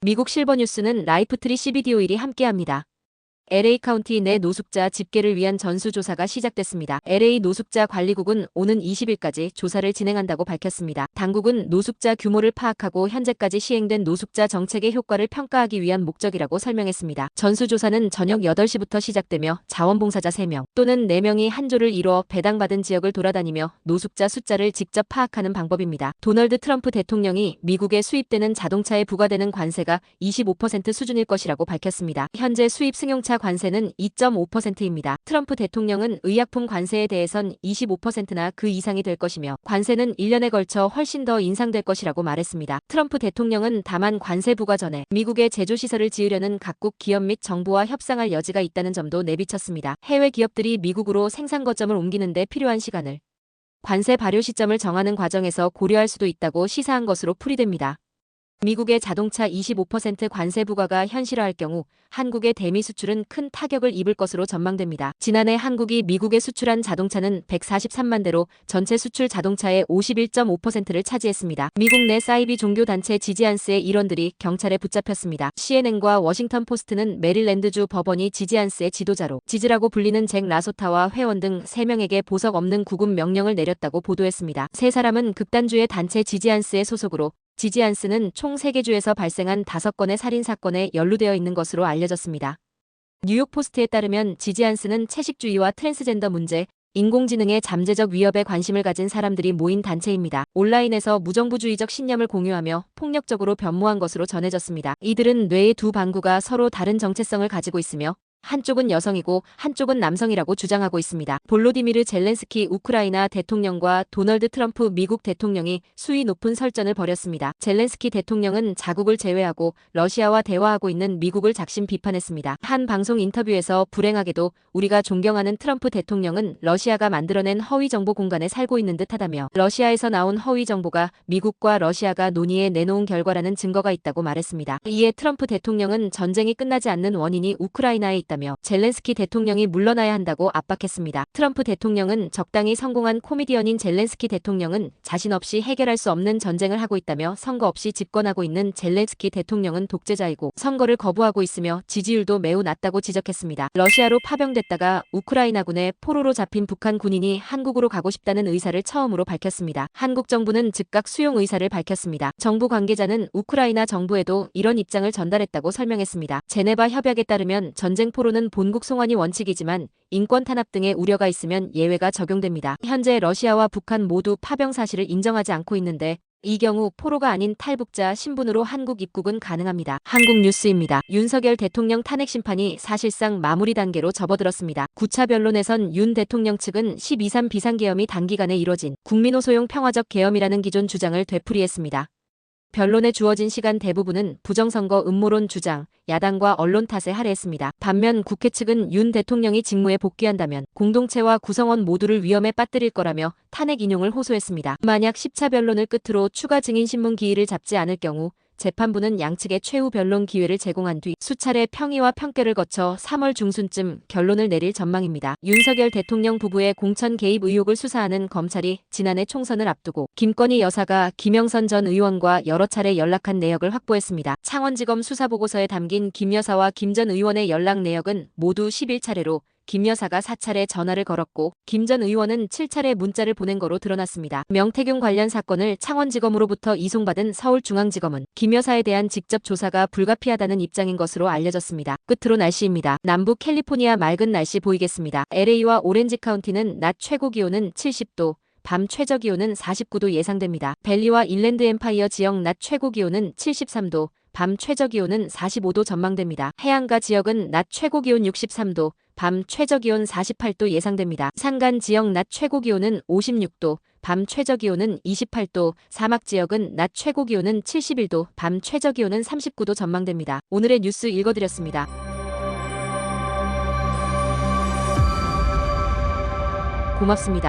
미국 실버뉴스는 라이프트리 CBD 오일이 함께합니다. LA 카운티 내 노숙자 집계를 위한 전수조사가 시작됐습니다. LA 노숙자 관리국은 오는 20일까지 조사를 진행한다고 밝혔습니다. 당국은 노숙자 규모를 파악하고 현재까지 시행된 노숙자 정책의 효과를 평가하기 위한 목적이라고 설명했습니다. 전수조사는 저녁 8시부터 시작되며 자원봉사자 3명 또는 4명이 한 조를 이루어 배당받은 지역을 돌아다니며 노숙자 숫자를 직접 파악하는 방법입니다. 도널드 트럼프 대통령이 미국에 수입되는 자동차에 부과되는 관세가 25% 수준일 것이라고 밝혔습니다. 현재 수입 승용차 관세는 2.5%입니다. 트럼프 대통령은 의약품 관세에 대해선 25%나 그 이상이 될 것이며 관세는 1년에 걸쳐 훨씬 더 인상될 것이라고 말했습니다. 트럼프 대통령은 다만 관세 부과 전에 미국에 제조시설을 지으려는 각국 기업 및 정부와 협상할 여지가 있다는 점도 내비쳤습니다. 해외 기업들이 미국으로 생산 거점을 옮기는 데 필요한 시간을 관세 발효 시점을 정하는 과정에서 고려할 수도 있다고 시사한 것으로 풀이됩니다. 미국의 자동차 25% 관세 부과가 현실화할 경우 한국의 대미 수출은 큰 타격을 입을 것으로 전망됩니다. 지난해 한국이 미국에 수출한 자동차는 143만 대로 전체 수출 자동차의 51.5%를 차지했습니다. 미국 내 사이비 종교단체 지지안스의 일원들이 경찰에 붙잡혔습니다. CNN과 워싱턴 포스트는 메릴랜드주 법원이 지지안스의 지도자로 지지라고 불리는 잭 라소타와 회원 등 3명에게 보석 없는 구금 명령을 내렸다고 보도했습니다. 세 사람은 극단주의 단체 지지안스의 소속으로 지지안스는 총 3개 주에서 발생한 5건의 살인사건에 연루되어 있는 것으로 알려졌습니다. 뉴욕포스트에 따르면 지지안스는 채식주의와 트랜스젠더 문제, 인공지능의 잠재적 위협에 관심을 가진 사람들이 모인 단체입니다. 온라인에서 무정부주의적 신념을 공유하며 폭력적으로 변모한 것으로 전해졌습니다. 이들은 뇌의 두 반구가 서로 다른 정체성을 가지고 있으며 한쪽은 여성이고 한쪽은 남성이라고 주장하고 있습니다. 볼로디미르 젤렌스키 우크라이나 대통령과 도널드 트럼프 미국 대통령이 수위 높은 설전을 벌였습니다. 젤렌스키 대통령은 자국을 제외하고 러시아와 대화하고 있는 미국을 작심 비판했습니다. 한 방송 인터뷰에서 불행하게도 우리가 존경하는 트럼프 대통령은 러시아가 만들어낸 허위 정보 공간에 살고 있는 듯하다며 러시아에서 나온 허위 정보가 미국과 러시아가 논의해 내놓은 결과라는 증거가 있다고 말했습니다. 이에 트럼프 대통령은 전쟁이 끝나지 않는 원인이 우크라이나에 있다 며 젤렌스키 대통령이 물러나야 한다고 압박했습니다. 트럼프 대통령은 적당히 성공한 코미디언인 젤렌스키 대통령은 자신 없이 해결할 수 없는 전쟁을 하고 있다며 선거 없이 집권하고 있는 젤렌스키 대통령은 독재자이고 선거를 거부하고 있으며 지지율도 매우 낮다고 지적했습니다. 러시아로 파병됐다가 우크라이나군의 포로로 잡힌 북한 군인이 한국으로 가고 싶다는 의사를 처음으로 밝혔습니다. 한국 정부는 즉각 수용 의사를 밝혔습니다. 정부 관계자는 우크라이나 정부에도 이런 입장을 전달했다고 설명했습니다. 제네바 협약에 따르면 전쟁 포로는 본국 송환이 원칙이지만 인권 탄압 등의 우려가 있으면 예외가 적용됩니다. 현재 러시아와 북한 모두 파병 사실을 인정하지 않고 있는데 이 경우 포로가 아닌 탈북자 신분으로 한국 입국은 가능합니다. 한국 뉴스입니다. 윤석열 대통령 탄핵 심판이 사실상 마무리 단계로 접어들었습니다. 9차 변론에선 윤 대통령 측은 12.3 비상계엄이 단기간에 이뤄진 국민호소용 평화적 계엄이라는 기존 주장을 되풀이했습니다. 변론에 주어진 시간 대부분은 부정선거 음모론 주장, 야당과 언론 탓에 할애했습니다. 반면 국회 측은 윤 대통령이 직무에 복귀한다면 공동체와 구성원 모두를 위험에 빠뜨릴 거라며 탄핵 인용을 호소했습니다. 만약 10차 변론을 끝으로 추가 증인 신문 기일을 잡지 않을 경우 재판부는 양측에 최후 변론 기회를 제공한 뒤 수차례 평의와 평가를 거쳐 3월 중순쯤 결론을 내릴 전망입니다. 윤석열 대통령 부부의 공천 개입 의혹을 수사하는 검찰이 지난해 총선을 앞두고 김건희 여사가 김영선 전 의원과 여러 차례 연락한 내역을 확보했습니다. 창원지검 수사보고서에 담긴 김 여사와 김 전 의원의 연락 내역은 모두 11차례로 김 여사가 4차례 전화를 걸었고 김 전 의원은 7차례 문자를 보낸 거로 드러났습니다. 명태균 관련 사건을 창원지검으로부터 이송받은 서울중앙지검은 김 여사에 대한 직접 조사가 불가피하다는 입장인 것으로 알려졌습니다. 끝으로 날씨입니다. 남부 캘리포니아 맑은 날씨 보이겠습니다. LA와 오렌지 카운티는 낮 최고 기온은 70도, 밤 최저 기온은 49도 예상됩니다. 벨리와 인랜드 엠파이어 지역 낮 최고 기온은 73도, 밤 최저 기온은 45도 전망됩니다. 해안가 지역은 낮 최고 기온 63도, 밤 최저 기온 48도 예상됩니다. 산간 지역 낮 최고 기온은 56도, 밤 최저 기온은 28도, 사막 지역은 낮 최고 기온은 71도, 밤 최저 기온은 39도 전망됩니다. 오늘의 뉴스 읽어드렸습니다. 고맙습니다.